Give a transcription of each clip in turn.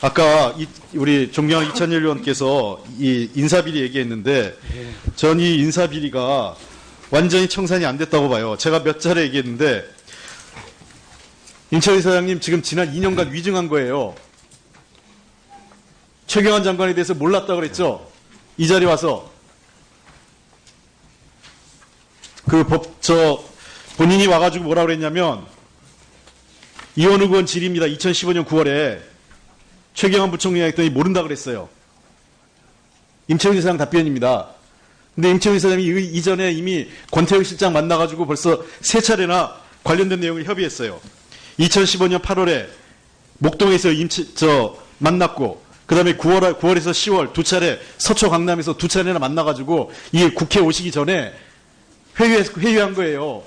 아까 우리 존경한 이찬열 의원께서 이 인사비리 얘기했는데 전 이 인사비리가 완전히 청산이 안 됐다고 봐요. 제가 몇 차례 얘기했는데 임채원 이사장님 지금 지난 2년간 위증한 거예요. 최경환 장관에 대해서 몰랐다고 그랬죠. 이 자리 와서 본인이 와가지고 뭐라 그랬냐면 이원욱 의원 질의입니다. 2015년 9월에 최경환 부총리가 했더니 모른다 그랬어요. 임채원 이사장 답변입니다. 근데 임채원 이사장이 이전에 이미 권태영 실장 만나가지고 벌써 3차례나 관련된 내용을 협의했어요. 2015년 8월에 목동에서 만났고, 그 다음에 9월에서 10월 2차례 서초 강남에서 2차례나 만나가지고 이게 국회 오시기 전에 회의한 거예요.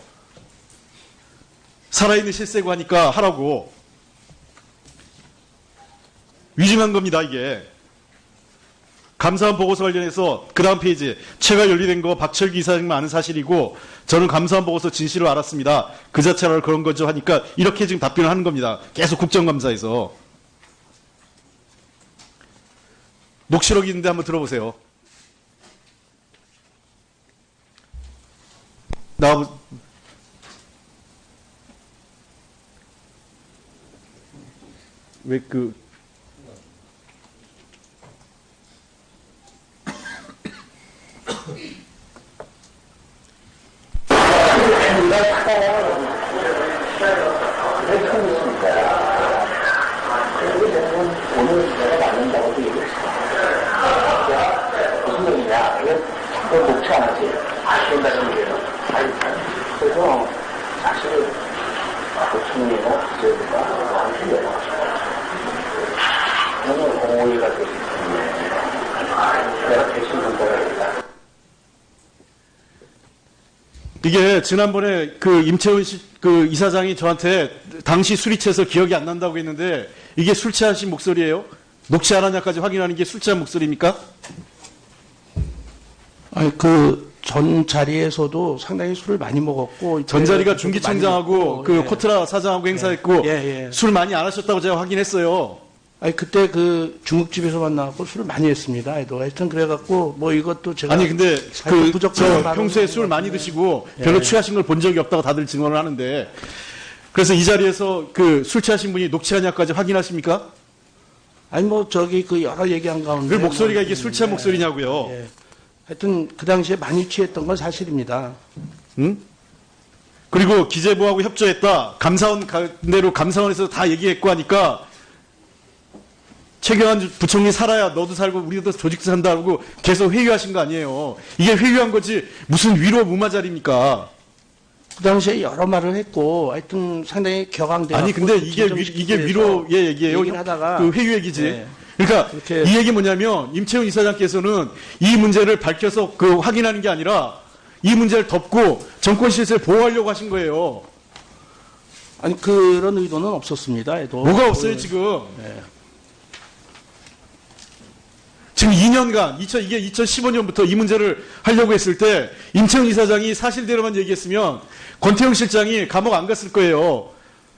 살아있는 실세고 하니까 하라고. 위증한 겁니다, 이게. 감사원 보고서 관련해서 그 다음 페이지 최가 연루된 거 박철기 이사장만 아는 사실이고 저는 감사원 보고서 진실을 알았습니다. 그 자체로 그런 거죠 하니까 이렇게 지금 답변을 하는 겁니다. 계속 국정감사에서. 녹취록이 있는데 한번 들어보세요. 오늘 내가 맞는다고 얘기했어. 무슨 얘기냐? 너 녹취 안 하지? 된다는 얘기예요. 그래서 사실은 부총리나 기재부가 나한테 연락하셨다. 너무 오해가 되기 때문에 내가 대신 전달하겠다. 이게 지난번에 임채원 이사장이 저한테 당시 술이 취해서 기억이 안 난다고 했는데 이게 술 취하신 목소리예요? 녹취 안 하냐까지 확인하는 게 술 취한 목소리입니까? 아니, 전 자리에서도 상당히 술을 많이 먹었고. 전 자리가 중기청장하고 예. 코트라 사장하고 행사했고 예. 술 많이 안 하셨다고 제가 확인했어요. 아니, 그때 중국집에서 만나갖고 술을 많이 했습니다. 하여튼 그래갖고 뭐 이것도 제가. 아니 근데 부적절한 평소에 술 많이 드시고 별로 취하신 걸 본 적이 없다고 다들 증언을 하는데 그래서 이 자리에서 술 취하신 분이 녹취하냐까지 확인하십니까? 아니 뭐 여러 얘기한 가운데. 그 목소리가 이게 술 취한 목소리냐고요. 예. 하여튼 그 당시에 많이 취했던 건 사실입니다. 응? 그리고 기재부하고 협조했다. 감사원대로 감사원에서 다 얘기했고 하니까 최경환 부총리 살아야 너도 살고 우리도 조직도 산다고 계속 회유하신 거 아니에요. 이게 회유한 거지 무슨 위로 무마 자리입니까? 그 당시에 여러 말을 했고 하여튼 상당히 격앙되고. 아니 근데 이게 위로의 얘기예요. 하다가 회유 얘기지. 네. 그러니까 이 얘기 뭐냐면 임채원 이사장께서는 이 문제를 밝혀서 확인하는 게 아니라 이 문제를 덮고 정권 실세를 보호하려고 하신 거예요. 아니 그런 의도는 없었습니다. 뭐가 없어요 지금. 네. 지금 2년간 이게 2015년부터 이 문제를 하려고 했을 때 임채원 이사장이 사실대로만 얘기했으면 권태영 실장이 감옥 안 갔을 거예요.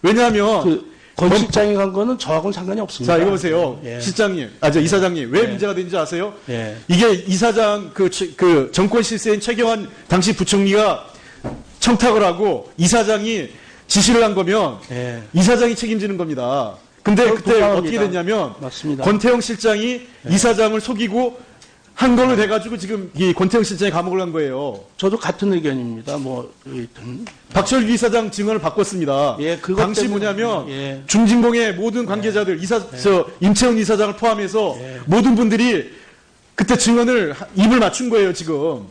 왜냐하면 권 실장이 간 거는 저하고는 상관이 없습니다. 자, 이거 보세요. 예. 이사장님. 왜 예. 문제가 되는지 아세요? 예. 이게 이사장, 정권 실세인 최경환 당시 부총리가 청탁을 하고 이사장이 지시를 한 거면 예. 이사장이 책임지는 겁니다. 근데 그때 어떻게 됐냐면 맞습니다. 권태영 실장이 이사장을 속이고 한 걸로 돼가지고 지금 이 권태영 실장이 감옥을 간 거예요. 저도 같은 의견입니다. 박철규 이사장 증언을 바꿨습니다. 예, 당시 뭐냐면 예. 중진공의 모든 관계자들 임채원 이사장을 포함해서 모든 분들이 그때 증언을 입을 맞춘 거예요. 지금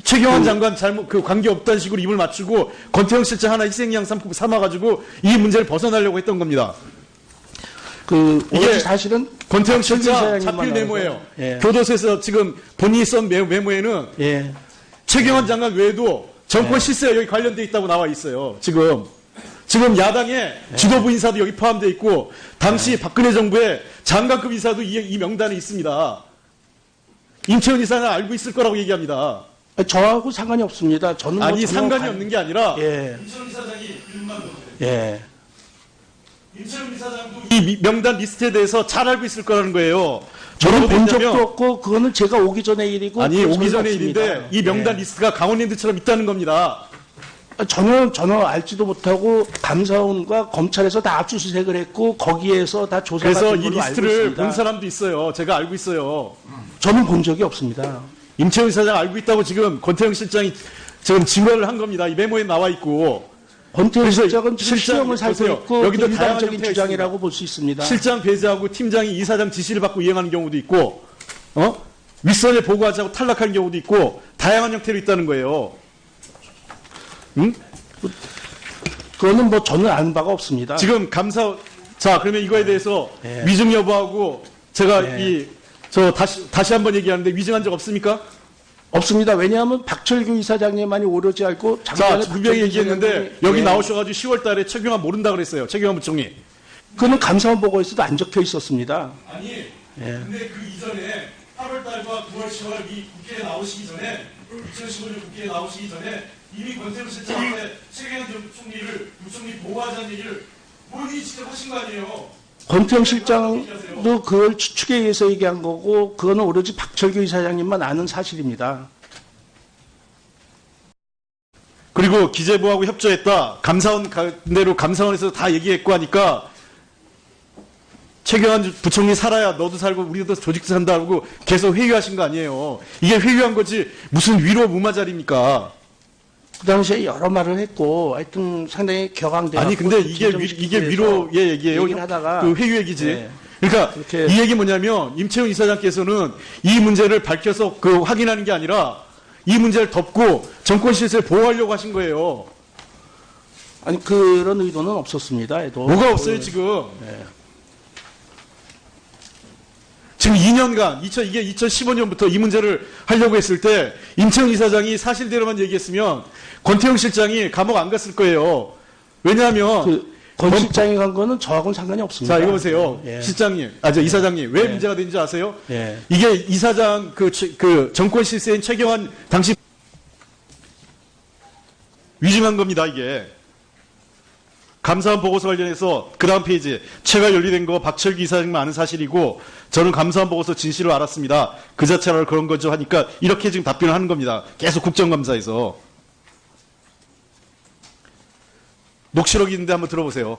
최경환 장관 관계 없다는 식으로 입을 맞추고 권태영 실장 하나 희생양 삼아가지고 이 문제를 벗어나려고 했던 겁니다. 이게 사실은 권태영 실장 자필 메모예요. 예. 교도소에서 지금 본인이 쓴 메모에는 예. 최경환 장관 외에도 정권 실세가 여기 관련돼 있다고 나와 있어요. 지금 야당의 지도부 인사도 여기 포함되어 있고 당시 박근혜 정부의 장관급 인사도 이 명단에 있습니다. 임채원 이사는 알고 있을 거라고 얘기합니다. 저하고 상관이 없습니다. 저는 아니 상관이 없는 게 아니라 예. 임채원 이사장이 예. 임채훈 이사장도 이 명단 리스트에 대해서 잘 알고 있을 거라는 거예요. 저는 뭐라고 본 돼 있냐면, 적도 없고 그거는 제가 오기 전에 일이고 아니 그건 오기 전혀 전에 없습니다. 일인데 이 명단 예. 리스트가 강원랜드처럼 있다는 겁니다. 전혀 알지도 못하고 감사원과 검찰에서 다 압수수색을 했고 거기에서 다 조사가 그래서 된 이 걸로 알고 리스트를 있습니다. 본 사람도 있어요. 제가 알고 있어요. 저는 본 적이 없습니다. 임채훈 이사장 알고 있다고 지금 권태영 실장이 지금 증언을 한 겁니다. 이 메모에 나와 있고. 권태현 그래서 실장은 지금 실장, 시험을 살고 보세요. 있고 여기도 다양한 비일방적인 형태가 주장이라고 볼 수 있습니다. 실장 배제하고 팀장이 이사장 지시를 받고 이행하는 경우도 있고, 윗선에 보고하지 않고 탈락하는 경우도 있고, 다양한 형태로 있다는 거예요. 응? 그거는 뭐 저는 아는 바가 없습니다. 지금 자, 그러면 이거에 대해서 예. 위증 여부하고 제가 예. 다시 한번 얘기하는데 위증한 적 없습니까? 없습니다. 왜냐하면 박철규 이사장님만이 오로지 알고 자, 작년에 분명히 얘기했는데 이사장님이 여기 예. 나오셔가지고 10월 달에 최경환 모른다 그랬어요. 최경환 부총리. 그거는 감사원 보고에서도 안 적혀 있었습니다. 아니, 예. 근데 그 이전에 8월 달과 9월, 10월 이 국회에 나오시기 전에 2015년 국회에 나오시기 전에 이미 권태우 실장한테 최경환 부총리 보호하자는 얘기를 본인이 직접 하신 거 아니에요. 권태영 실장도 그걸 추측에 의해서 얘기한 거고 그거는 오로지 박철규 이사장님만 아는 사실입니다. 그리고 기재부하고 협조했다. 감사원 대로 감사원에서 다 얘기했고 하니까 최경환 부총리 살아야 너도 살고 우리도 조직도 산다고 계속 회유하신 거 아니에요. 이게 회유한 거지 무슨 위로 무마자리입니까? 그 당시에 여러 말을 했고 하여튼 상당히 격앙되고 아니 근데 이게 위로의 얘기예요. 얘기를 하다가 그 회유 얘기지. 네. 그러니까 그렇게- 이 얘기 뭐냐면 임채훈 이사장께서는 이 문제를 밝혀서 확인하는 게 아니라 이 문제를 덮고 정권 실세를 보호하려고 하신 거예요. 아니 그런 의도는 없었습니다. 뭐가 없어요 지금? 네. 지금 2년간 이게 2015년부터 이 문제를 하려고 했을 때 임채훈 이사장이 사실대로만 얘기했으면 권태영 실장이 감옥 안 갔을 거예요. 왜냐하면 권 실장이 간 거는 저하고는 상관이 없습니다. 자 이거 보세요. 예. 이사장님 왜 예. 문제가 된지 아세요? 예. 이게 이사장 그 정권 실세인 최경환 당시 위증한 겁니다 이게. 감사원 보고서 관련해서 그 다음 페이지 최가 연루된 거 박철기 이사장만 아는 사실이고 저는 감사원 보고서 진실을 알았습니다. 그 자체로 그런 거죠 하니까 이렇게 지금 답변을 하는 겁니다. 계속 국정감사에서. 녹취록이 있는데 한번 들어보세요.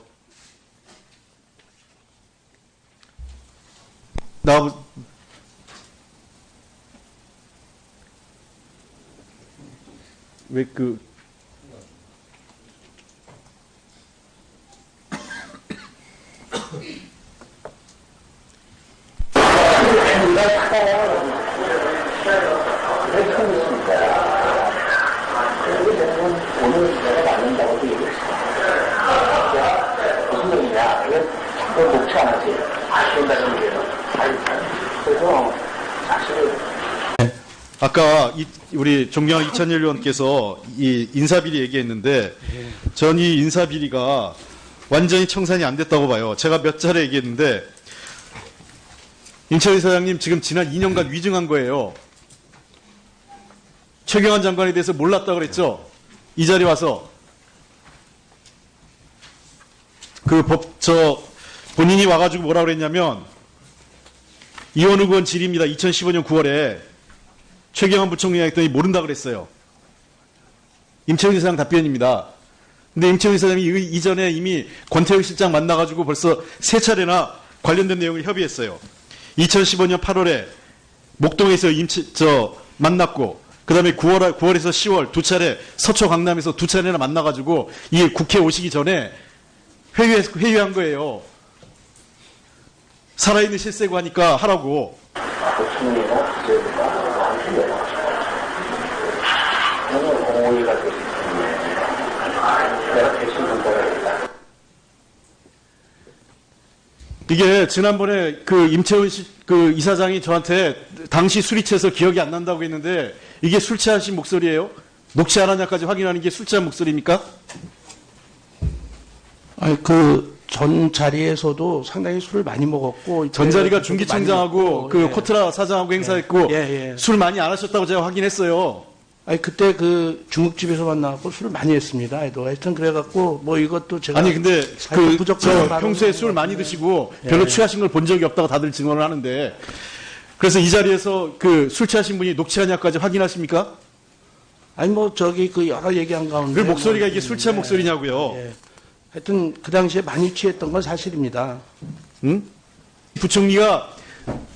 오늘 내가 맞는다고 얘기했어. 무슨 얘기냐? 이거 자꾸 녹취 안 하지. 된다는 얘기예요. 그래서 사실 아까 우리 존경하는 이찬열 의원께서 이 인사비리 얘기했는데 전 이 인사비리가 완전히 청산이 안 됐다고 봐요. 제가 몇 차례 얘기했는데 임채훈 사장님 지금 지난 2년간 위증한 거예요. 최경환 장관에 대해서 몰랐다 그랬죠. 이 자리 와서 본인이 와가지고 뭐라 그랬냐면 이원우 의원 질의입니다. 2015년 9월에 최경환 부총리가 했더니 모른다 그랬어요. 임채훈 이사장 답변입니다. 근데 임채훈 이사장이 이전에 이미 권태영 실장 만나가지고 벌써 3차례나 관련된 내용을 협의했어요. 2015년 8월에 목동에서 만났고 그 다음에 9월에서 10월 2차례 서초 강남에서 2차례나 만나가지고 이 국회 오시기 전에 회유한 거예요. 살아있는 실세고 하니까 하라고. 부총리가 기재부가 나한테 연락했어. 오늘 공호위가 됐기 때문에 내가 대신 전달하겠다. 이게 지난번에 그 임채훈 그 이사장이 저한테 당시 술이 취해서 기억이 안 난다고 했는데 이게 술 취하신 목소리예요? 녹취 안 하냐까지 확인하는 게 술 취한 목소리입니까? 아니 그 전 자리에서도 상당히 술을 많이 먹었고 전자리가 이때 중기청장하고 많이 먹고, 그 예. 코트라 사장하고 행사했고 예, 예. 술 많이 안 하셨다고 제가 확인했어요. 아니 그때 그 중국집에서 만나고 술을 많이 했습니다. 하여튼 그래갖고 뭐 이것도 제가 아니 근데 하여튼 부적절한 발언을 평소에 하는 술 것 많이 같은데. 드시고 별로 예. 취하신 걸 본 적이 없다고 다들 증언을 하는데 그래서 이 자리에서 그 술 취하신 분이 녹취하냐까지 확인하십니까? 아니 뭐 저기 그 여러 얘기한 가운데 그 목소리가 뭐 이게 술 취한 예, 목소리냐고요. 예. 하여튼 그 당시에 많이 취했던 건 사실입니다. 응? 부총리가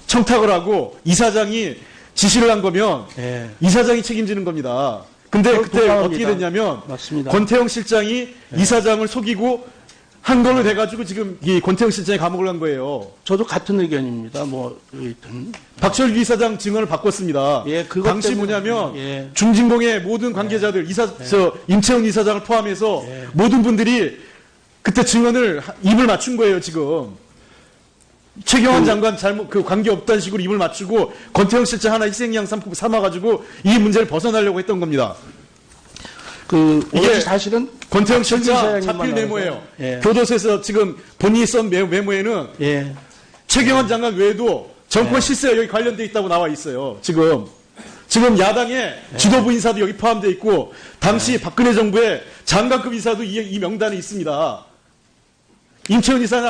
청탁을 하고 이사장이 지시를 한 거면 예. 이사장이 책임지는 겁니다. 근데 그걸 그때 동감합니다. 어떻게 됐냐면 맞습니다. 권태영 실장이 이사장을 속이고 한 걸로 돼가지고 지금 이 권태영 실장이 감옥을 간 거예요. 저도 같은 의견입니다. 뭐 하여튼 박철규 이사장 증언을 바꿨습니다. 예, 그것 당시 때문에, 뭐냐면 예. 중진공의 모든 관계자들 임채훈 이사장을 포함해서 모든 분들이 그때 증언을 입을 맞춘 거예요. 지금 최경환 장관 잘못 그 관계 없다는 식으로 입을 맞추고 권태영 실장 하나 희생양 삼아가지고 이 문제를 벗어나려고 했던 겁니다. 그 이게 오로지 사실은 권태영 박철규 실장 이사장님만 자필 나와서. 메모예요. 예. 교도소에서 지금 본인이 쓴 메모에는 예. 최경환 장관 외에도 정권 실세가 여기 관련돼 있다고 나와 있어요. 지금 야당의 지도부 인사도 여기 포함되어 있고 당시 박근혜 정부의 장관급 인사도 이 명단에 있습니다. 임채훈 이사는